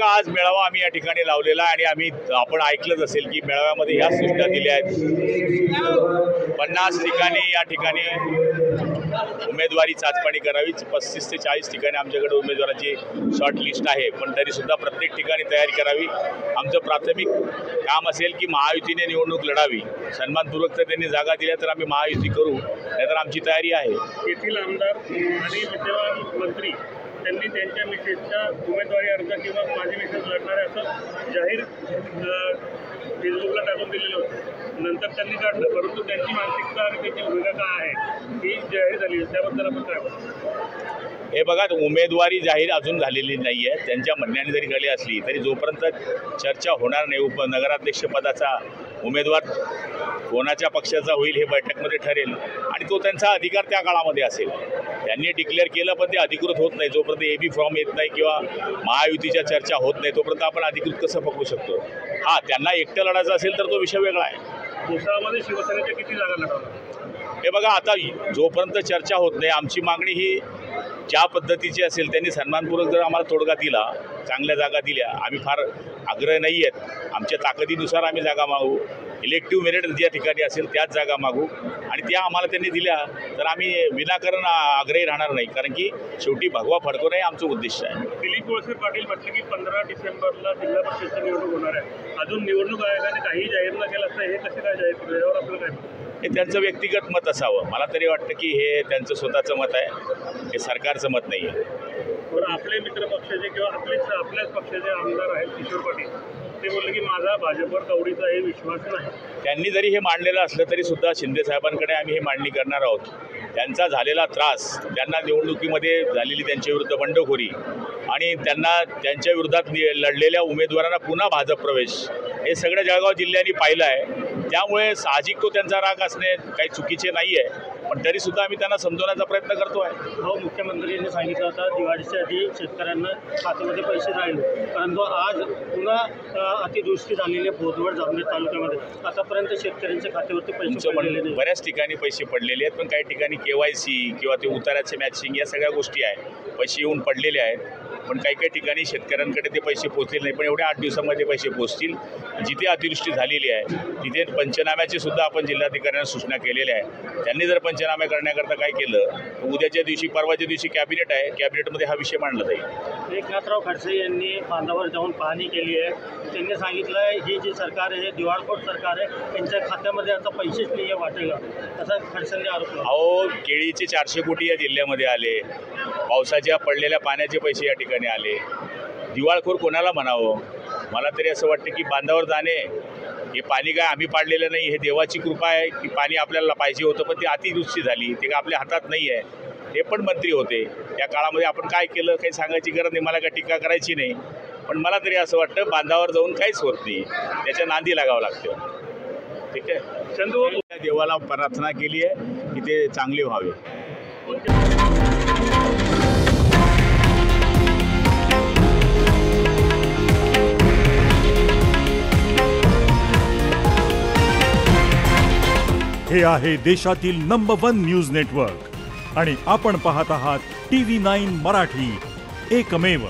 बघा, आज मेळावा आम्ही या ठिकाणी लावलेला आणि आपण ऐकलंच असेल की मेळाव्यामध्ये ह्या सूचना दिल्या आहेत 50 ठिकाणी या ठिकाणी उमेदवारी चाचपणी करावी। 35 ते 40 ठिकाणी आमच्याकडे उमेदवाराची शॉर्ट लिस्ट आहे, पण तरीसुद्धा प्रत्येक ठिकाणी तयारी करावी। आमचं प्राथमिक काम असेल की महायुतीने निवडणूक लढावी। सन्मानपूर्वक जर त्यांनी जागा दिल्या तर आम्ही महायुती करू, नाहीतर आमची तयारी आहे। येथील आमदार आणि विद्यमान मंत्री त्यांनी त्यांच्या मिसेसचा उमेदवारी अर्ज किंवा माझी मिसेस लढणार आहे असं जाहीर फेसबुकला टाकून दिलेलं होतं। नंतर त्यांनी काढलं, परंतु त्यांची मानसिकता आणि त्यांची भूमिका काय आहे ही जाहीर झाली, त्याबद्दल आपण काय बोलतो? हे बघा, उमेदवारी जाहीर अजून झालेली नाही आहे। त्यांच्या म्हणण्याने जरी झाली असली तरी जोपर्यंत चर्चा होणार नाही नगराध्यक्षपदाचा उमेदवार कोणाच्या पक्षाचा होईल हे बैठकमध्ये ठरेल आणि तो त्यांचा अधिकार त्या काळामध्ये असेल। त्यांनी डिक्लेअर केलं, पण ते अधिकृत होत नाही जोपर्यंत एबी फॉर्म येत नाही किंवा महायुतीच्या चर्चा होत नाही तोपर्यंत आपण अधिकृत कसं पकडू शकतो। हां, त्यांना एकटं लढायचं असेल तर तो विषय वेगळा आहे। भुसावळमध्ये शिवसेनेच्या किती जागा लढवणार? हे बघा, आता जोपर्यंत चर्चा होत नाही आमची मागणी ही ज्या पद्धतीची असेल त्यांनी सन्मानपूर्वक जर आम्हाला तोडगा दिला, चांगल्या जागा दिल्या, आम्ही फार आग्रह नाही आहेत, आमच्या ताकदीनुसार आम्ही जागा मागू। इलेक्टिव्ह मेरिट ज्या ठिकाणी असेल त्याच जागा मागू आणि त्या आम्हाला त्यांनी दिल्या तर आम्ही विनाकारण आग्रही राहणार नाही, कारण की शेवटी भगवा फडकवणं हे आमचं उद्दिष्ट आहे। दिलीप वळसे पाटील म्हटले की 15 डिसेंबरला जिल्हा परिषदची निवडणूक होणार आहे, अजून निवडणूक आयोगाने काही जाहीर न केलं असतं, हे कसे काय जाहीर केलं यावर आपलं काय? हे त्यांचं व्यक्तिगत मत असावं। मला तरी वाटतं की हे त्यांचं स्वतःचं मत आहे, हे सरकारचं मत नाही आहे। बरं, आपले मित्र पक्षाचे किंवा आपल्याच पक्षाचे आमदार आहेत किशोर पाटील, ते बोलले की माझा भाजपवर कवडीचाही विश्वास नाही। त्यांनी जरी हे मांडलेलं असलं तरी सुद्धा शिंदे साहेबांकडे आम्ही हे मांडणी करणार आहोत। त्यांचा झालेला त्रास, त्यांना निवडणुकीमध्ये झालेली त्यांच्याविरुद्ध बंडखोरी आणि त्यांना त्यांच्या विरोधात लढलेल्या उमेदवारांना पुन्हा भाजप प्रवेश, हे सगळं जळगाव जिल्ह्याने पाहिलं आहे। त्यामुळे साहजिक तो त्यांचा राग असणे काही चुकीचे नाही आहे, पण तरीसुद्धा आम्ही त्यांना समजवण्याचा प्रयत्न करतो आहे। हो, मुख्यमंत्र्यांनी सांगितलं होतं दिवाळीच्या आधी शेतकऱ्यांना खात्यामध्ये पैसे राहिले, परंतु आज पुन्हा अतिवृष्टी झालेली आहे बोदवड जामनेर तालुक्यामध्ये, आतापर्यंत शेतकऱ्यांच्या खात्यावरती पैसे पडलेले नाही। बऱ्याच ठिकाणी पैसे पडलेले आहेत, पण काही ठिकाणी KYC किंवा ते उताराचे मॅचिंग या सगळ्या गोष्टी आहेत, पैसे येऊन पडलेले आहेत, पण काही ठिकाणी शेतकऱ्यांकडे ते पैसे पोहोचले नाही, पण एवढ्या 8 दिवसांमध्ये पैसे पोहोचतील। जिथे अतिवृष्टी झालेली आहे तिथे पंचनाम्याची सुद्धा आपण जिल्हाधिकाऱ्यांना सूचना केलेल्या आहे। त्यांनी जर पंचनामे करण्याकरता काय केलं तर उद्याच्या दिवशी परवाच्या दिवशी कॅबिनेट आहे, कॅबिनेटमध्ये हा विषय मांडला जाईल। एकनाथराव खडसे यांनी बांधावर जाऊन पाहणी केली आहे, त्यांनी सांगितलं ही जी सरकार आहे दिवाळखोर सरकार आहे, त्यांच्या खात्यामध्ये आता पैसेच नाही आहे वाटेला, असा खडसेंनी आरोप केला। अहो, केळीचे 400 कोटी या जिल्ह्यामध्ये आले, पावसाच्या पडलेल्या पाण्याचे पैसे या ठिकाणी आले, दिवाळखोर कोणाला म्हणावं? मला तरी असं वाटतं की बांधावर जाणे, हे पाणी काय आम्ही पाडलेलं नाही, हे देवाची कृपा आहे की पाणी आपल्याला पाहिजे होतं पण ती अतिवृष्टी झाली, ते काय आपल्या हातात नाही आहे। ते पण मंत्री होते त्या काळामध्ये, आपण काय केलं काही सांगायची गरज नाही, मला काय टीका करायची नाही, पण मला तरी असं वाटतं बांधावर जाऊन काहीच होत नाही, त्याच्या नांदी लागावं लागतं। ठीक आहे, चंदू देवाला प्रार्थना केली आहे की ते चांगले व्हावे। हे आहे देशातील नंबर 1 न्यूज नेटवर्क आणि आपण पाहत आहात TV9 मराठी, एकमेव।